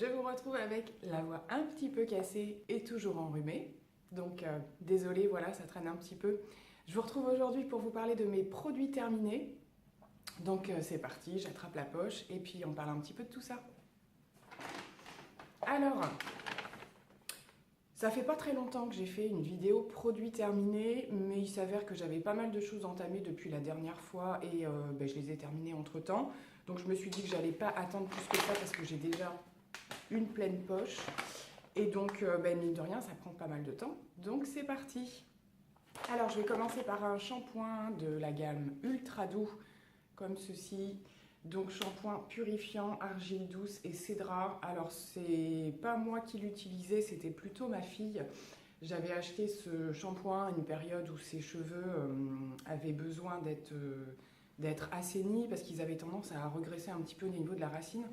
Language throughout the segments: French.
je vous retrouve avec la voix un petit peu cassée et toujours enrhumée. Donc désolée, voilà, ça traîne un petit peu. Je vous retrouve aujourd'hui pour vous parler de mes produits terminés. Donc c'est parti, j'attrape la poche et puis on parle un petit peu de tout ça. Alors, ça fait pas très longtemps que j'ai fait une vidéo produits terminés, mais il s'avère que j'avais pas mal de choses entamées depuis la dernière fois et je les ai terminées entre temps. Donc je me suis dit que j'allais pas attendre plus que ça parce que j'ai déjà une pleine poche. Et donc, mine de rien, ça prend pas mal de temps. Donc c'est parti. Alors je vais commencer par un shampoing de la gamme Ultra Doux, comme ceci. Donc shampoing purifiant, argile douce et cédra. Alors c'est pas moi qui l'utilisais, c'était plutôt ma fille. J'avais acheté ce shampoing à une période où ses cheveux avaient besoin d'être assainis parce qu'ils avaient tendance à regresser un petit peu au niveau de la racine.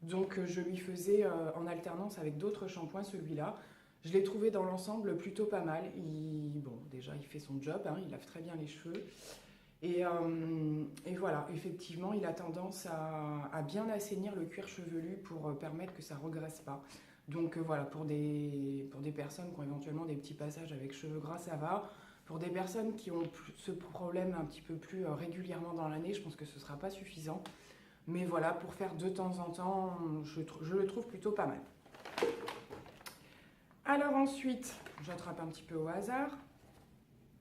Donc je lui faisais en alternance avec d'autres shampoings celui-là. Je l'ai trouvé dans l'ensemble plutôt pas mal. Déjà il fait son job, hein, il lave très bien les cheveux. Et voilà, effectivement, il a tendance à bien assainir le cuir chevelu pour permettre que ça ne regresse pas. Donc voilà, pour des personnes qui ont éventuellement des petits passages avec cheveux gras, ça va. Pour des personnes qui ont ce problème un petit peu plus régulièrement dans l'année, je pense que ce ne sera pas suffisant. Mais voilà, pour faire de temps en temps, je le trouve plutôt pas mal. Alors ensuite, j'attrape un petit peu au hasard.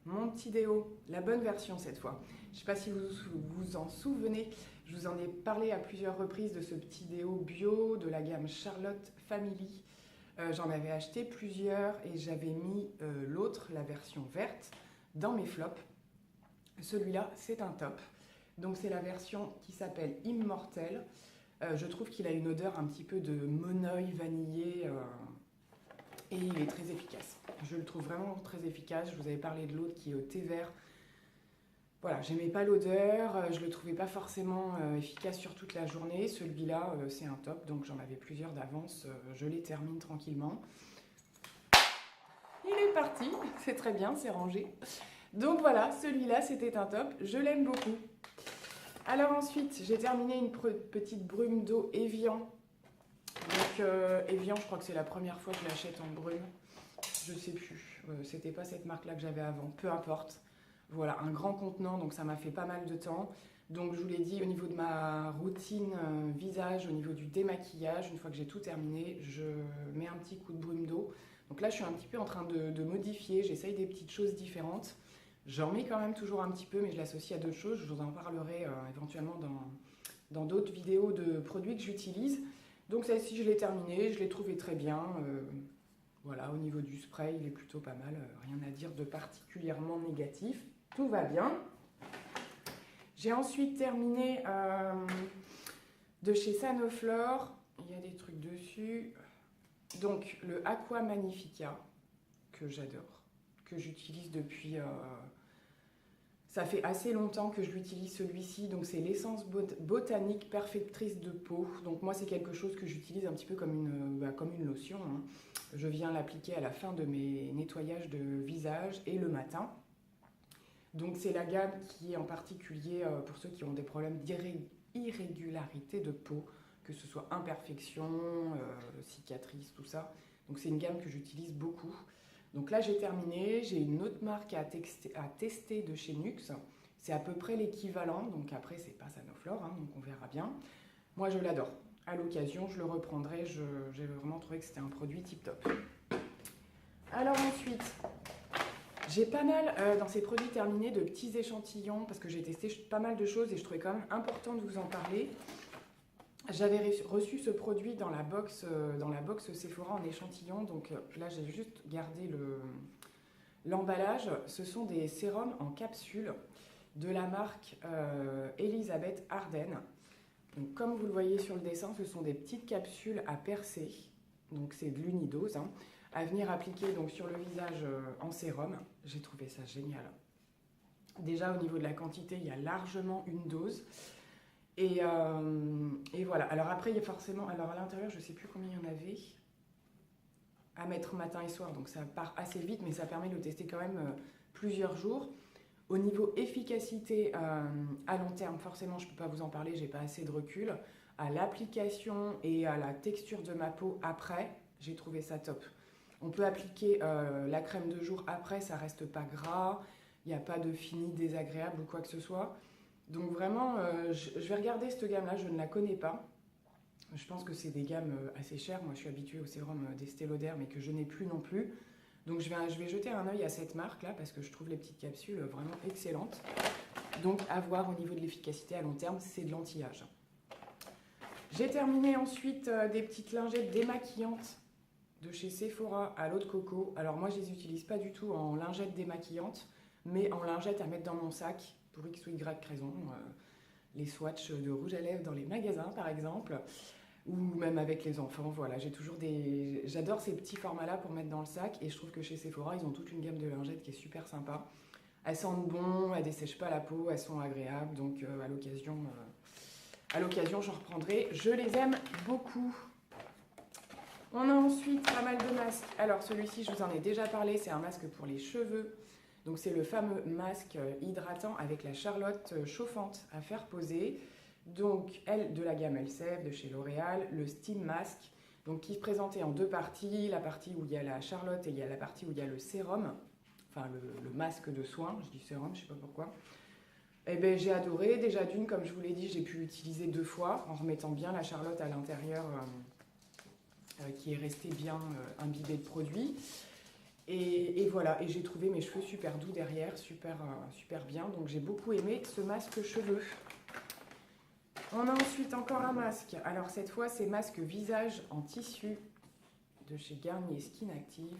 Mon petit déo, la bonne version cette fois. Je ne sais pas si vous vous en souvenez, je vous en ai parlé à plusieurs reprises de ce petit déo bio de la gamme Charlotte Family. J'en avais acheté plusieurs et j'avais mis l'autre, la version verte, dans mes flops. Celui-là, c'est un top. Donc c'est la version qui s'appelle Immortel. Je trouve qu'il a une odeur un petit peu de monoeil vanillé et il est très efficace. Je le trouve vraiment très efficace. Je vous avais parlé de l'autre qui est au thé vert. Voilà, j'aimais pas l'odeur, je le trouvais pas forcément efficace sur toute la journée. Celui-là, c'est un top, donc j'en avais plusieurs d'avance. Je les termine tranquillement. Il est parti, c'est très bien, c'est rangé. Donc voilà, celui-là, c'était un top. Je l'aime beaucoup. Alors ensuite, j'ai terminé une petite brume d'eau Evian. Donc Evian, je crois que c'est la première fois que je l'achète en brume. Je sais plus, c'était pas cette marque là que j'avais avant, peu importe. Voilà, un grand contenant, donc ça m'a fait pas mal de temps. Donc je vous l'ai dit, au niveau de ma routine visage, au niveau du démaquillage, une fois que j'ai tout terminé, je mets un petit coup de brume d'eau. Donc là je suis un petit peu en train de modifier, j'essaye des petites choses différentes. J'en mets quand même toujours un petit peu, mais je l'associe à d'autres choses. Je vous en parlerai éventuellement dans d'autres vidéos de produits que j'utilise. Donc celle-ci je l'ai terminée, je l'ai trouvée très bien. Voilà, au niveau du spray, il est plutôt pas mal. Rien à dire de particulièrement négatif. Tout va bien. J'ai ensuite terminé de chez Sanoflore. Il y a des trucs dessus. Donc, le Aqua Magnifica, que j'adore, que j'utilise depuis... ça fait assez longtemps que je l'utilise celui-ci. Donc, c'est l'essence botanique perfectrice de peau. Donc, moi, c'est quelque chose que j'utilise un petit peu comme une lotion, hein. Je viens l'appliquer à la fin de mes nettoyages de visage et le matin. Donc c'est la gamme qui est en particulier pour ceux qui ont des problèmes d'irrégularité de peau, que ce soit imperfection, cicatrices, tout ça. Donc c'est une gamme que j'utilise beaucoup. Donc là j'ai terminé, j'ai une autre marque à tester de chez Nuxe. C'est à peu près l'équivalent, donc après c'est pas Sanoflore, hein, donc on verra bien. Moi je l'adore. À l'occasion, je le reprendrai. J'ai vraiment trouvé que c'était un produit tip-top. Alors ensuite, j'ai pas mal dans ces produits terminés de petits échantillons parce que j'ai testé pas mal de choses et je trouvais quand même important de vous en parler. J'avais reçu ce produit dans la box Sephora en échantillon. Donc là, j'ai juste gardé l'emballage. Ce sont des sérums en capsule de la marque Elisabeth Arden. Donc, comme vous le voyez sur le dessin, ce sont des petites capsules à percer, donc c'est de l'unidose, hein, à venir appliquer donc, sur le visage en sérum. J'ai trouvé ça génial. Déjà au niveau de la quantité, il y a largement une dose. Et voilà. Alors après, il y a forcément, alors à l'intérieur, je ne sais plus combien il y en avait à mettre matin et soir, donc ça part assez vite, mais ça permet de le tester quand même plusieurs jours. Au niveau efficacité à long terme, forcément, je ne peux pas vous en parler, j'ai pas assez de recul. à l'application et à la texture de ma peau après, j'ai trouvé ça top. On peut appliquer la crème de jour après, ça reste pas gras, il n'y a pas de fini désagréable ou quoi que ce soit. Donc vraiment, je vais regarder cette gamme-là, je ne la connais pas. Je pense que c'est des gammes assez chères. Moi, je suis habituée au sérum d'Estée Lauder, mais que je n'ai plus non plus. Donc je vais jeter un œil à cette marque-là, parce que je trouve les petites capsules vraiment excellentes. Donc à voir au niveau de l'efficacité à long terme, c'est de l'anti-âge. J'ai terminé ensuite des petites lingettes démaquillantes de chez Sephora à l'eau de coco. Alors moi, je les utilise pas du tout en lingettes démaquillantes, mais en lingettes à mettre dans mon sac, pour X ou Y raison. Les swatchs de rouge à lèvres dans les magasins, par exemple, ou même avec les enfants. Voilà, j'adore ces petits formats-là pour mettre dans le sac, et je trouve que chez Sephora, ils ont toute une gamme de lingettes qui est super sympa. Elles sentent bon, elles dessèchent pas la peau, elles sont agréables, donc à l'occasion, j'en reprendrai. Je les aime beaucoup. On a ensuite pas mal de masques. Alors celui-ci, je vous en ai déjà parlé, c'est un masque pour les cheveux. Donc c'est le fameux masque hydratant avec la Charlotte chauffante à faire poser. Donc elle de la gamme Elseve de chez L'Oréal, le Steam Mask, donc qui est présenté en deux parties, la partie où il y a la Charlotte et il y a la partie où il y a le sérum, enfin le masque de soin, je dis sérum, je sais pas pourquoi. Eh ben j'ai adoré, déjà d'une, comme je vous l'ai dit, j'ai pu l'utiliser 2 fois en remettant bien la Charlotte à l'intérieur qui est restée bien imbibée de produit. Et voilà, et j'ai trouvé mes cheveux super doux derrière, super bien, donc j'ai beaucoup aimé ce masque cheveux. On a ensuite encore un masque, alors cette fois c'est masque visage en tissu de chez Garnier Skin Active.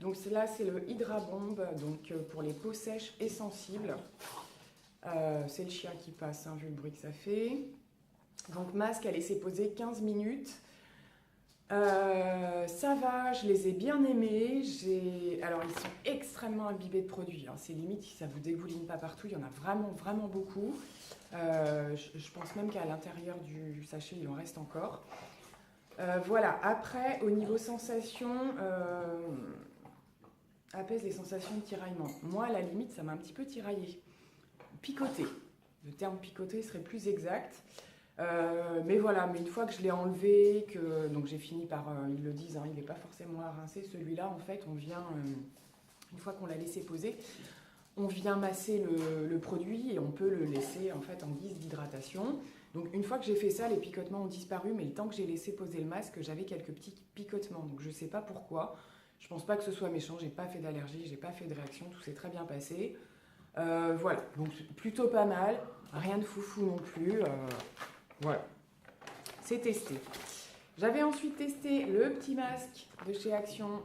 Donc là c'est le Hydra Bomb, donc pour les peaux sèches et sensibles. C'est le chien qui passe, hein, vu le bruit que ça fait. Donc masque à laisser poser 15 minutes. Ça va, je les ai bien aimés. Alors ils sont extrêmement imbibés de produits, hein. C'est limite si ça vous dégouline pas partout, il y en a vraiment beaucoup. Je pense même qu'à l'intérieur du sachet il en reste encore. Voilà, après au niveau sensation, apaise les sensations de tiraillement. Moi à la limite ça m'a un petit peu tiraillé. Picoté, le terme picoté serait plus exact. Mais voilà, mais une fois que je l'ai enlevé, donc j'ai fini par, ils le disent, hein, il n'est pas forcément à rincer. Celui-là, en fait, on vient, une fois qu'on l'a laissé poser, on vient masser le produit et on peut le laisser en fait en guise d'hydratation. Donc une fois que j'ai fait ça, les picotements ont disparu, mais le temps que j'ai laissé poser le masque, j'avais quelques petits picotements. Donc je ne sais pas pourquoi. Je pense pas que ce soit méchant, j'ai pas fait d'allergie, j'ai pas fait de réaction, tout s'est très bien passé. Voilà, donc plutôt pas mal, rien de foufou non plus. Voilà, c'est testé. J'avais ensuite testé le petit masque de chez Action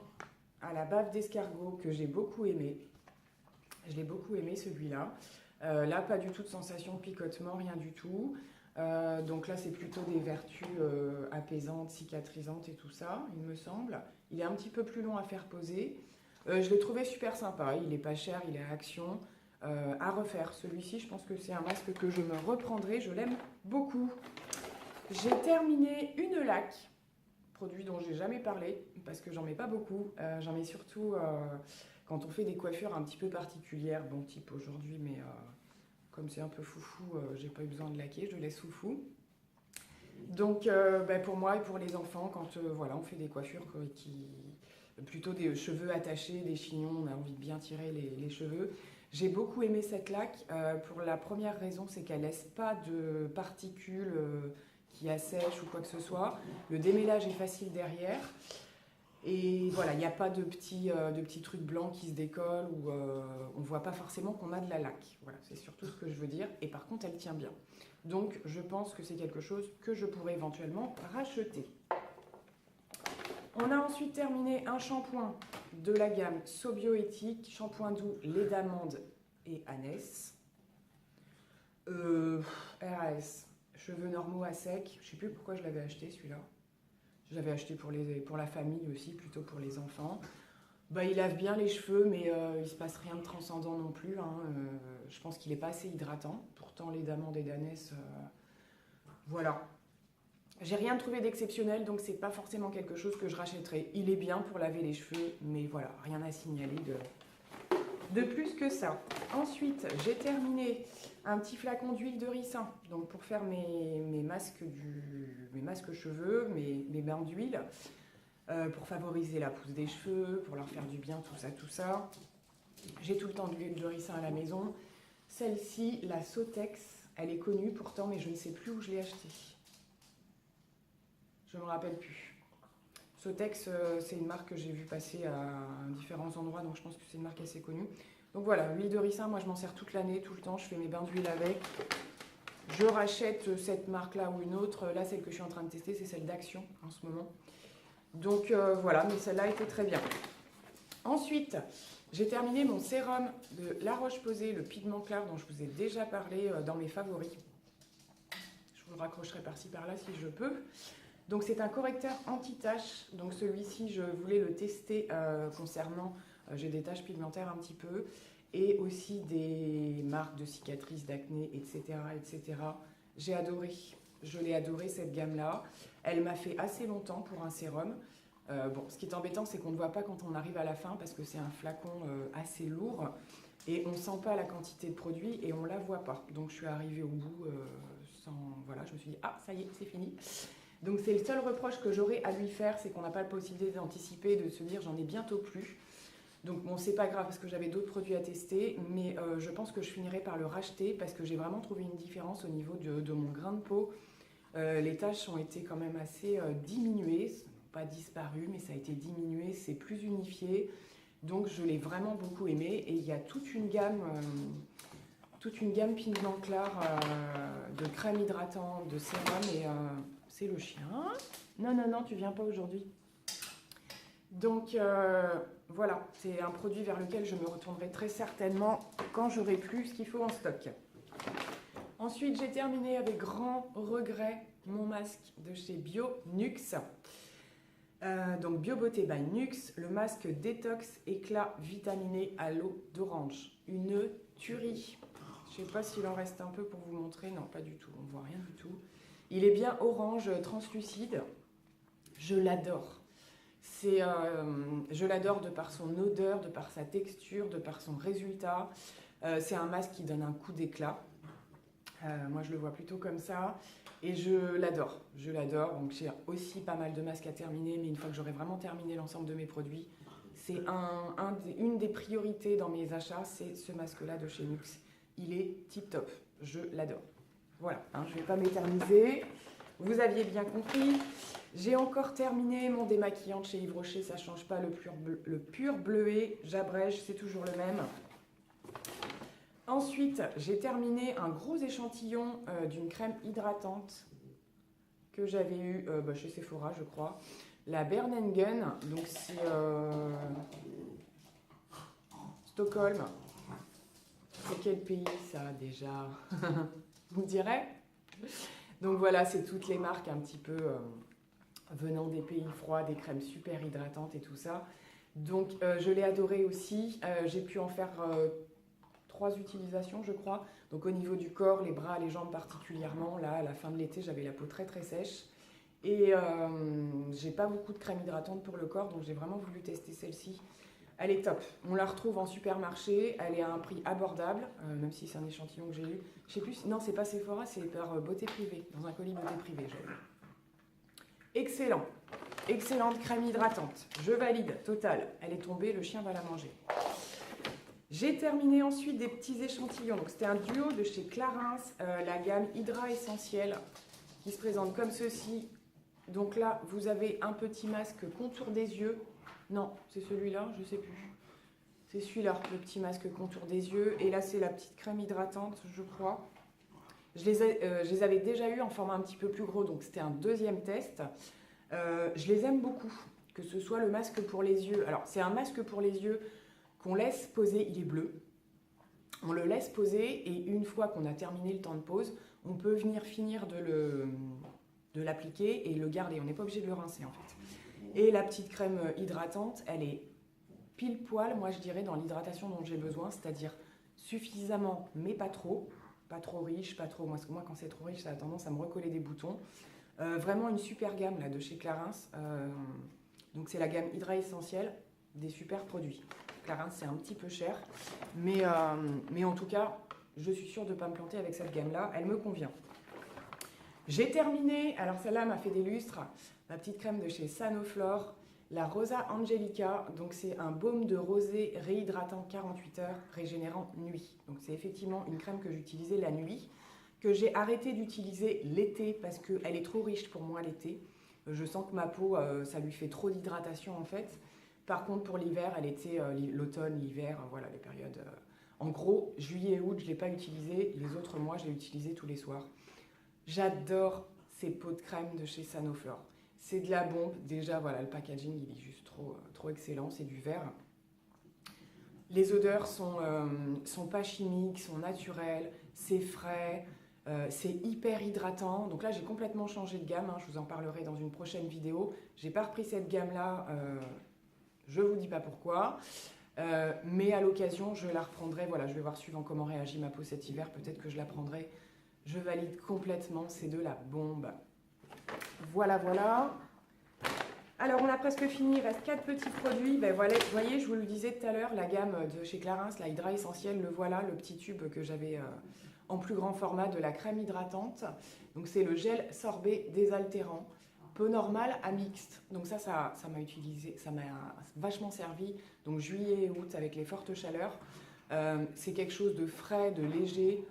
à la bave d'escargot que j'ai beaucoup aimé. Je l'ai beaucoup aimé celui-là. Là, pas du tout de sensation de picotement, rien du tout. Donc là, c'est plutôt des vertus apaisantes, cicatrisantes et tout ça, il me semble. Il est un petit peu plus long à faire poser. Je l'ai trouvé super sympa. Il n'est pas cher, il est à Action. À refaire. Celui-ci, je pense que c'est un masque que je me reprendrai. Je l'aime beaucoup. J'ai terminé une laque, produit dont j'ai jamais parlé parce que j'en mets pas beaucoup. J'en mets surtout quand on fait des coiffures un petit peu particulières, bon type aujourd'hui, mais comme c'est un peu foufou, j'ai pas eu besoin de laquer, je laisse foufou. Donc pour moi et pour les enfants, quand voilà, on fait des coiffures plutôt des cheveux attachés, des chignons, on a envie de bien tirer les cheveux. J'ai beaucoup aimé cette laque. Pour la première raison, c'est qu'elle laisse pas de particules qui assèchent ou quoi que ce soit. Le démêlage est facile derrière. Et voilà, il n'y a pas de petits trucs blancs qui se décollent ou on ne voit pas forcément qu'on a de la laque. Voilà, c'est surtout ce que je veux dire. Et par contre, elle tient bien. Donc, je pense que c'est quelque chose que je pourrais éventuellement racheter. On a ensuite terminé un shampoing de la gamme Sobioéthique, shampoing doux lait d'amande et anès. RAS, cheveux normaux à sec. Je ne sais plus pourquoi je l'avais acheté celui-là. Je l'avais acheté pour la famille aussi, plutôt pour les enfants. Il lave bien les cheveux, mais il ne se passe rien de transcendant non plus, hein. Je pense qu'il n'est pas assez hydratant. Pourtant, lait d'amande et d'anès, voilà. J'ai rien trouvé d'exceptionnel, donc c'est pas forcément quelque chose que je rachèterai. Il est bien pour laver les cheveux, mais voilà, rien à signaler de plus que ça. Ensuite, j'ai terminé un petit flacon d'huile de ricin, donc pour faire mes masques cheveux, mes bains d'huile, pour favoriser la pousse des cheveux, pour leur faire du bien, tout ça, tout ça. J'ai tout le temps de l'huile de ricin à la maison. Celle-ci, la Sotex, elle est connue pourtant, mais je ne sais plus où je l'ai achetée. Je ne me rappelle plus. Sotex, c'est une marque que j'ai vu passer à différents endroits, donc je pense que c'est une marque assez connue. Donc voilà, l'huile de ricin, moi je m'en sers toute l'année, tout le temps, je fais mes bains d'huile avec. Je rachète cette marque-là ou une autre. Là, celle que je suis en train de tester, c'est celle d'Action en ce moment. Donc voilà, mais celle-là était très bien. Ensuite, j'ai terminé mon sérum de La Roche-Posay, le pigment clair dont je vous ai déjà parlé dans mes favoris. Je vous le raccrocherai par-ci par-là si je peux. Donc c'est un correcteur anti-taches. Donc celui-ci, je voulais le tester concernant, j'ai des taches pigmentaires un petit peu, et aussi des marques de cicatrices, d'acné, etc., etc. J'ai adoré. Je l'ai adoré cette gamme-là. Elle m'a fait assez longtemps pour un sérum. Bon, ce qui est embêtant, c'est qu'on ne voit pas quand on arrive à la fin parce que c'est un flacon assez lourd et on ne sent pas la quantité de produit et on ne la voit pas. Donc je suis arrivée au bout sans... Voilà, je me suis dit, ah, ça y est, c'est fini. Donc c'est le seul reproche que j'aurais à lui faire, c'est qu'on n'a pas la possibilité d'anticiper, de se dire j'en ai bientôt plus. Donc bon, c'est pas grave parce que j'avais d'autres produits à tester, mais je pense que je finirai par le racheter parce que j'ai vraiment trouvé une différence au niveau de mon grain de peau. Les taches ont été quand même assez diminuées, pas disparu, mais ça a été diminué, c'est plus unifié. Donc je l'ai vraiment beaucoup aimé et il y a toute une gamme pigment clair de crème hydratante, de sérum et c'est le chien. Non, non, non, tu viens pas aujourd'hui. Donc voilà, c'est un produit vers lequel je me retournerai très certainement quand j'aurai plus ce qu'il faut en stock. Ensuite, j'ai terminé avec grand regret mon masque de chez Bio-Nux. Donc Bio Beauté by Nux, le masque détox éclat vitaminé à l'eau d'orange. Une tuerie. Je ne sais pas s'il en reste un peu pour vous montrer. Non, pas du tout. On ne voit rien du tout. Il est bien orange translucide. Je l'adore. Je l'adore de par son odeur, de par sa texture, de par son résultat. C'est un masque qui donne un coup d'éclat. Moi, je le vois plutôt comme ça. Et je l'adore. Je l'adore. Donc, j'ai aussi pas mal de masques à terminer. Mais une fois que j'aurai vraiment terminé l'ensemble de mes produits, c'est une des priorités dans mes achats. C'est ce masque-là de chez Nux. Il est tip top. Je l'adore. Voilà. Hein, je ne vais pas m'éterniser. Vous aviez bien compris. J'ai encore terminé mon démaquillant de chez Yves Rocher. Ça ne change pas. Le pur bleuet. J'abrège. C'est toujours le même. Ensuite, j'ai terminé un gros échantillon d'une crème hydratante que j'avais eu chez Sephora, je crois. La Bernengen, donc c'est Stockholm. C'est quel pays ça déjà? Vous me direz? Donc voilà, c'est toutes les marques un petit peu venant des pays froids, des crèmes super hydratantes et tout ça. Donc je l'ai adoré aussi. J'ai pu en faire 3 utilisations, je crois. Donc au niveau du corps, les bras, les jambes particulièrement. Là, à la fin de l'été, j'avais la peau très très sèche. Et j'ai pas beaucoup de crème hydratante pour le corps, donc j'ai vraiment voulu tester celle-ci. Elle est top. On la retrouve en supermarché. Elle est à un prix abordable, même si c'est un échantillon que j'ai eu. Je sais plus, non, c'est pas Sephora, c'est par Beauté Privée, dans un colis Beauté Privée. Excellent. Excellente crème hydratante. Je valide, total. Elle est tombée, le chien va la manger. J'ai terminé ensuite des petits échantillons. Donc c'était un duo de chez Clarins, la gamme Hydra Essentiel, qui se présente comme ceci. Donc là, vous avez un petit masque contour des yeux. Non, c'est celui-là, je ne sais plus. C'est celui-là, le petit masque contour des yeux. Et là, c'est la petite crème hydratante, je crois. Je les avais déjà eu en format un petit peu plus gros, donc c'était un deuxième test. Je les aime beaucoup, que ce soit le masque pour les yeux. Alors, c'est un masque pour les yeux qu'on laisse poser, il est bleu. On le laisse poser et une fois qu'on a terminé le temps de pause, on peut venir finir de l'appliquer et le garder. On n'est pas obligé de le rincer en fait. Et la petite crème hydratante, elle est pile poil, moi je dirais, dans l'hydratation dont j'ai besoin, c'est-à-dire suffisamment mais pas trop riche, pas trop... Moi quand c'est trop riche, ça a tendance à me recoller des boutons. Vraiment une super gamme là de chez Clarins. Donc c'est la gamme Hydra Essentiel, des super produits. Clarins, c'est un petit peu cher. Mais en tout cas, je suis sûre de ne pas me planter avec cette gamme-là. Elle me convient. J'ai terminé, alors celle-là m'a fait des lustres, ma petite crème de chez Sanoflore, la Rosa Angelica. Donc c'est un baume de rosée réhydratant 48 heures, régénérant nuit. Donc c'est effectivement une crème que j'utilisais la nuit, que j'ai arrêté d'utiliser l'été parce qu'elle est trop riche pour moi l'été. Je sens que ma peau, ça lui fait trop d'hydratation en fait. Par contre, pour l'hiver, elle était l'automne, l'hiver, voilà les périodes. En gros, juillet et août, je ne l'ai pas utilisé. Les autres mois, je l'ai utilisé tous les soirs. J'adore ces pots de crème de chez Sanoflore. C'est de la bombe. Déjà, voilà, le packaging, il est juste trop excellent. C'est du verre. Les odeurs sont pas chimiques, sont naturelles. C'est frais. C'est hyper hydratant. Donc là, j'ai complètement changé de gamme. Je vous en parlerai dans une prochaine vidéo. J'ai pas repris cette gamme-là. Je vous dis pas pourquoi. Mais à l'occasion, je la reprendrai. Voilà, je vais voir suivant comment réagit ma peau cet hiver. Peut-être que je la prendrai. Je valide complètement. C'est de la bombe. Voilà, voilà. Alors, on a presque fini. Il reste 4 petits produits. Ben, voilà, vous voyez, je vous le disais tout à l'heure, la gamme de chez Clarins, la Hydra Essentielle, le voilà, le petit tube que j'avais en plus grand format de la crème hydratante. Donc, c'est le gel sorbet désaltérant. Peau normale à mixte. Donc ça m'a vachement servi. Donc juillet et août avec les fortes chaleurs. C'est quelque chose de frais, de léger.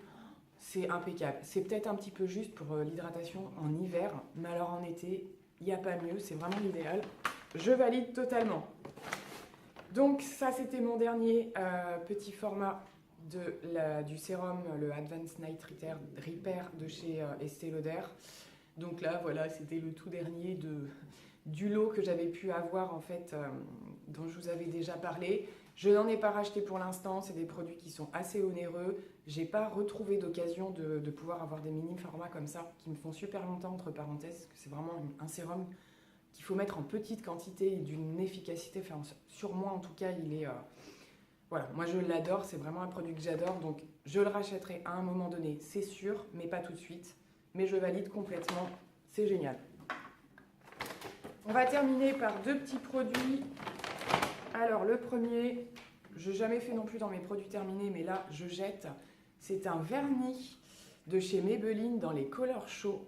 C'est impeccable. C'est peut-être un petit peu juste pour l'hydratation en hiver. Mais alors en été, il n'y a pas mieux. C'est vraiment l'idéal. Je valide totalement. Donc ça, c'était mon dernier petit format du sérum, le Advanced Night Repair de chez Estée Lauder. Donc là, voilà, c'était le tout dernier du lot que j'avais pu avoir, en fait, dont je vous avais déjà parlé. Je n'en ai pas racheté pour l'instant, c'est des produits qui sont assez onéreux. Je n'ai pas retrouvé d'occasion de pouvoir avoir des mini-formats comme ça, qui me font super longtemps, entre parenthèses, parce que c'est vraiment un sérum qu'il faut mettre en petite quantité et d'une efficacité. Enfin, sur moi, en tout cas, il est... voilà, moi je l'adore, c'est vraiment un produit que j'adore, donc je le rachèterai à un moment donné, c'est sûr, mais pas tout de suite. Mais je valide complètement, c'est génial. On va terminer par 2 petits produits. Alors le premier, je n'ai jamais fait non plus dans mes produits terminés, mais là je jette. C'est un vernis de chez Maybelline dans les couleurs chauds.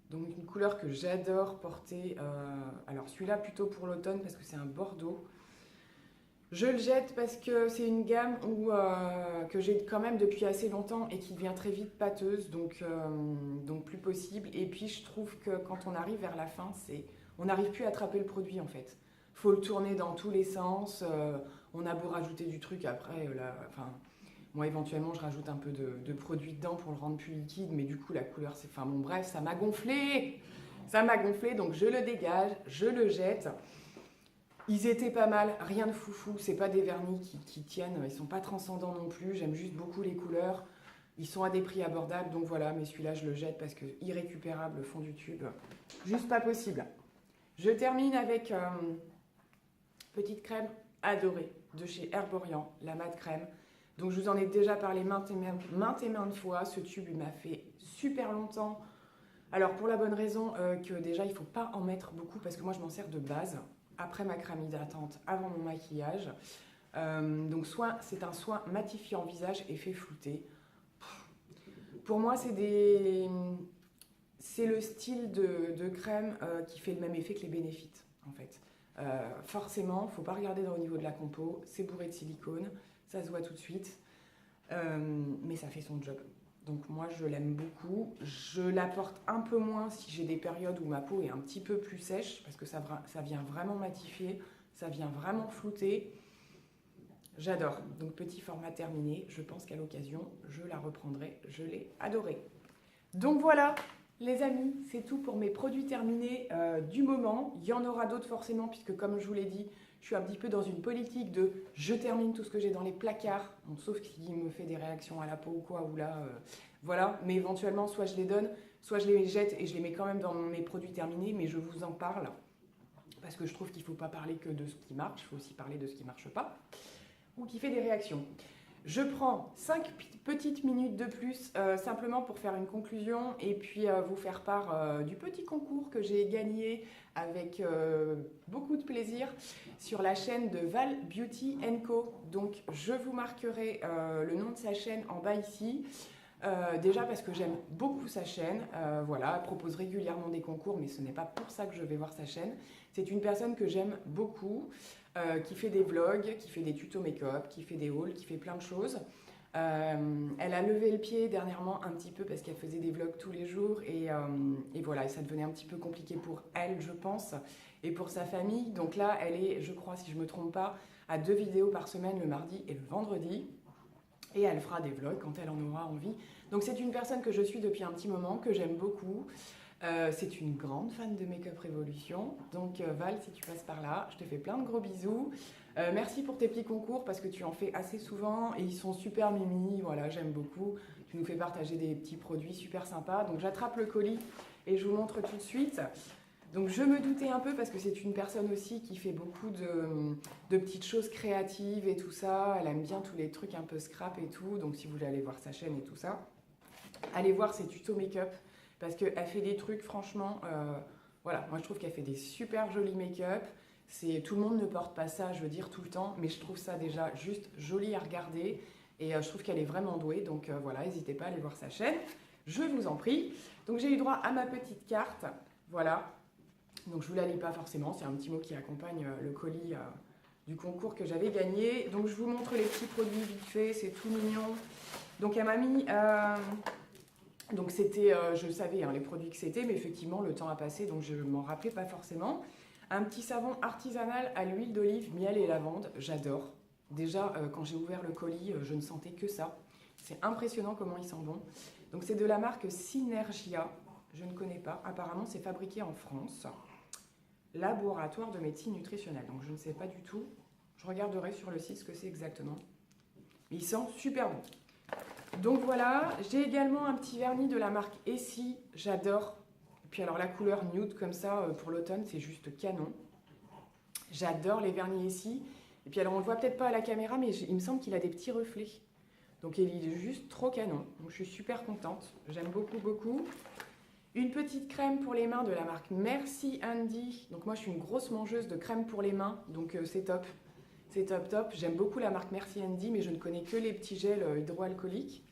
Donc une couleur que j'adore porter. Alors celui-là plutôt pour l'automne parce que c'est un bordeaux. Je le jette parce que c'est une gamme que j'ai quand même depuis assez longtemps et qui devient très vite pâteuse, donc plus possible. Et puis je trouve que quand on arrive vers la fin, on n'arrive plus à attraper le produit en fait. Il faut le tourner dans tous les sens. On a beau rajouter du truc après, moi éventuellement je rajoute un peu de produit dedans pour le rendre plus liquide, mais du coup la couleur c'est... Enfin bon bref, ça m'a gonflé. Ça m'a gonflé, donc je le dégage, je le jette. Ils étaient pas mal, rien de foufou, c'est pas des vernis qui tiennent, ils sont pas transcendants non plus, j'aime juste beaucoup les couleurs, ils sont à des prix abordables, donc voilà, mais celui-là je le jette parce que irrécupérable, le fond du tube, juste pas possible. Je termine avec petite crème adorée de chez Herborian, la mat crème. Donc je vous en ai déjà parlé maintes et maintes fois, ce tube il m'a fait super longtemps. Alors pour la bonne raison que déjà il ne faut pas en mettre beaucoup parce que moi je m'en sers de base. Après ma crème hydratante, avant mon maquillage. Donc c'est un soin matifiant visage effet flouté. Pour moi, c'est le style de crème qui fait le même effet que les Benefit, en fait. Forcément, il ne faut pas regarder au niveau de la compo. C'est bourré de silicone, ça se voit tout de suite. Mais ça fait son job. Donc moi, je l'aime beaucoup. Je la porte un peu moins si j'ai des périodes où ma peau est un petit peu plus sèche, parce que ça vient vraiment matifier, ça vient vraiment flouter. J'adore. Donc petit format terminé. Je pense qu'à l'occasion, je la reprendrai. Je l'ai adorée. Donc voilà, les amis, c'est tout pour mes produits terminés du moment. Il y en aura d'autres forcément, puisque comme je vous l'ai dit, je suis un petit peu dans une politique de je termine tout ce que j'ai dans les placards, bon, sauf qu'il me fait des réactions à la peau ou quoi, ou là, voilà. Mais éventuellement, soit je les donne, soit je les jette et je les mets quand même dans mes produits terminés, mais je vous en parle, parce que je trouve qu'il ne faut pas parler que de ce qui marche, il faut aussi parler de ce qui ne marche pas, ou qui fait des réactions. Je prends 5 petites minutes de plus simplement pour faire une conclusion et puis vous faire part du petit concours que j'ai gagné avec beaucoup de plaisir sur la chaîne de Val Beauty Co. Donc je vous marquerai le nom de sa chaîne en bas ici. Déjà parce que j'aime beaucoup sa chaîne, voilà, elle propose régulièrement des concours, mais ce n'est pas pour ça que je vais voir sa chaîne. C'est une personne que j'aime beaucoup, qui fait des vlogs, qui fait des tutos make-up, qui fait des hauls, qui fait plein de choses. Elle a levé le pied dernièrement un petit peu parce qu'elle faisait des vlogs tous les jours et voilà, ça devenait un petit peu compliqué pour elle, je pense, et pour sa famille. Donc là, elle est, je crois, si je ne me trompe pas, à 2 vidéos par semaine, le mardi et le vendredi. Et elle fera des vlogs quand elle en aura envie. Donc c'est une personne que je suis depuis un petit moment, que j'aime beaucoup. C'est une grande fan de Make Up Révolution. Donc Val, si tu passes par là, je te fais plein de gros bisous. Merci pour tes petits concours parce que tu en fais assez souvent et ils sont super mimi. Voilà, j'aime beaucoup. Tu nous fais partager des petits produits super sympas. Donc j'attrape le colis et je vous montre tout de suite. Donc je me doutais un peu parce que c'est une personne aussi qui fait beaucoup de petites choses créatives et tout ça. Elle aime bien tous les trucs un peu scrap et tout. Donc si vous voulez aller voir sa chaîne et tout ça, allez voir ses tutos make-up parce qu'elle fait des trucs franchement, voilà, moi je trouve qu'elle fait des super jolis make-up. Tout le monde ne porte pas ça, je veux dire, tout le temps, mais je trouve ça déjà juste joli à regarder et je trouve qu'elle est vraiment douée. Donc voilà, n'hésitez pas à aller voir sa chaîne, je vous en prie. Donc j'ai eu droit à ma petite carte, voilà. Donc je ne vous la lis pas forcément, c'est un petit mot qui accompagne le colis du concours que j'avais gagné. Donc je vous montre les petits produits vite fait, c'est tout mignon. Donc elle m'a mis, donc c'était, je savais hein, les produits que c'était, mais effectivement le temps a passé, donc je ne m'en rappelais pas forcément. Un petit savon artisanal à l'huile d'olive, miel et lavande, j'adore. Déjà quand j'ai ouvert le colis, je ne sentais que ça. C'est impressionnant comment il sent bon. Donc c'est de la marque Synergia, je ne connais pas, apparemment c'est fabriqué en France. Laboratoire de médecine nutritionnelle. Donc je ne sais pas du tout. Je regarderai sur le site ce que c'est exactement. Mais il sent super bon. Donc voilà, j'ai également un petit vernis de la marque Essie. J'adore. Et puis alors la couleur nude comme ça pour l'automne, c'est juste canon. J'adore les vernis Essie. Et puis alors on ne le voit peut-être pas à la caméra, mais il me semble qu'il a des petits reflets. Donc il est juste trop canon. Donc je suis super contente. J'aime beaucoup, beaucoup. Une petite crème pour les mains de la marque Merci Handy. Donc moi je suis une grosse mangeuse de crème pour les mains, donc c'est top. C'est top top. J'aime beaucoup la marque Merci Handy, mais je ne connais que les petits gels hydroalcooliques.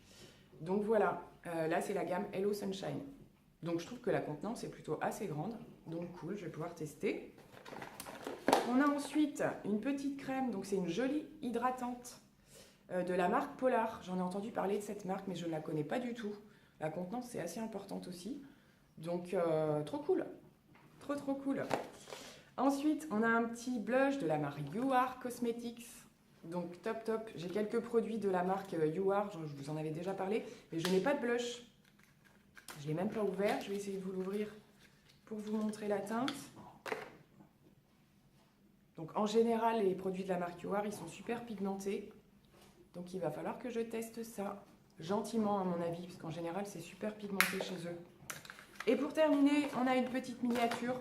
Donc voilà, là c'est la gamme Hello Sunshine. Donc je trouve que la contenance est plutôt assez grande, donc cool, je vais pouvoir tester. On a ensuite une petite crème, donc c'est une jolie hydratante de la marque Polar. J'en ai entendu parler de cette marque, mais je ne la connais pas du tout. La contenance c'est assez importante aussi. Donc, trop cool. Trop, trop cool. Ensuite, on a un petit blush de la marque You Are Cosmetics. Donc, top, top. J'ai quelques produits de la marque You Are. Je vous en avais déjà parlé. Mais je n'ai pas de blush. Je ne l'ai même pas ouvert. Je vais essayer de vous l'ouvrir pour vous montrer la teinte. Donc, en général, les produits de la marque You Are, ils sont super pigmentés. Donc, il va falloir que je teste ça gentiment, à mon avis. Parce qu'en général, c'est super pigmenté chez eux. Et pour terminer, on a une petite miniature.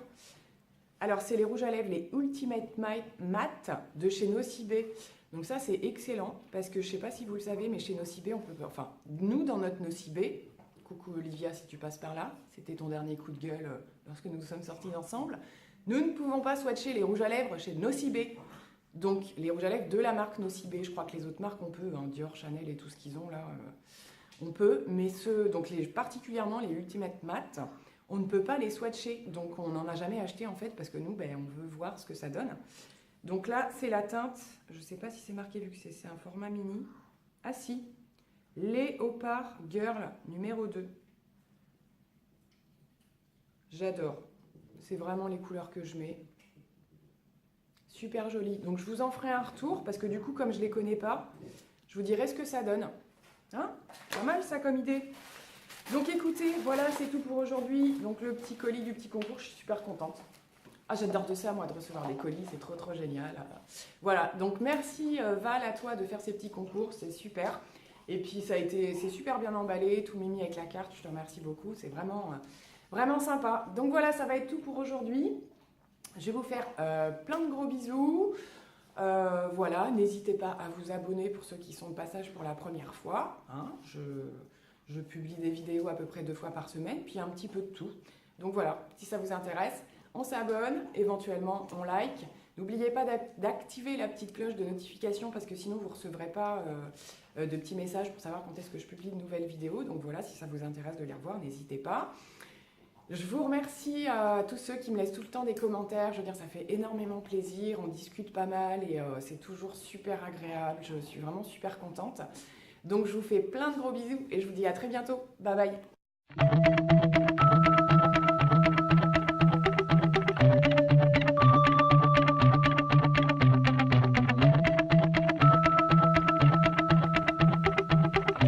Alors, c'est les rouges à lèvres, les Ultimate Matte de chez Nocibé. Donc ça, c'est excellent parce que je ne sais pas si vous le savez, mais chez Nocibé, on peut... Enfin, nous, dans notre Nocibé, coucou Olivia si tu passes par là, c'était ton dernier coup de gueule lorsque nous sommes sortis ensemble, nous ne pouvons pas swatcher les rouges à lèvres chez Nocibé. Donc, les rouges à lèvres de la marque Nocibé. Je crois que les autres marques, on peut, hein, Dior, Chanel et tout ce qu'ils ont là... On peut, mais particulièrement les Ultimate Matte, on ne peut pas les swatcher. Donc, on n'en a jamais acheté en fait parce que nous, on veut voir ce que ça donne. Donc là, c'est la teinte. Je ne sais pas si c'est marqué vu que c'est un format mini. Ah si, Léopard Girl numéro 2. J'adore. C'est vraiment les couleurs que je mets. Super joli. Donc, je vous en ferai un retour parce que du coup, comme je ne les connais pas, je vous dirai ce que ça donne. Hein, pas mal ça comme idée. Donc écoutez, voilà, c'est tout pour aujourd'hui. Donc le petit colis du petit concours, je suis super contente. Ah, j'adore de ça, moi, de recevoir des colis, c'est trop trop génial. Voilà, donc merci Val à toi de faire ces petits concours, c'est super. Et puis c'est super bien emballé, tout mimi avec la carte, je te remercie beaucoup, c'est vraiment, vraiment sympa. Donc voilà, ça va être tout pour aujourd'hui. Je vais vous faire plein de gros bisous. Voilà, n'hésitez pas à vous abonner pour ceux qui sont de passage pour la première fois. Hein. Je publie des vidéos à peu près 2 fois par semaine, puis un petit peu de tout. Donc voilà, si ça vous intéresse, on s'abonne, éventuellement on like. N'oubliez pas d'activer la petite cloche de notification parce que sinon vous ne recevrez pas de petits messages pour savoir quand est-ce que je publie de nouvelles vidéos. Donc voilà, si ça vous intéresse de les revoir, n'hésitez pas. Je vous remercie à tous ceux qui me laissent tout le temps des commentaires. Je veux dire, ça fait énormément plaisir, on discute pas mal et c'est toujours super agréable. Je suis vraiment super contente. Donc je vous fais plein de gros bisous et je vous dis à très bientôt. Bye bye.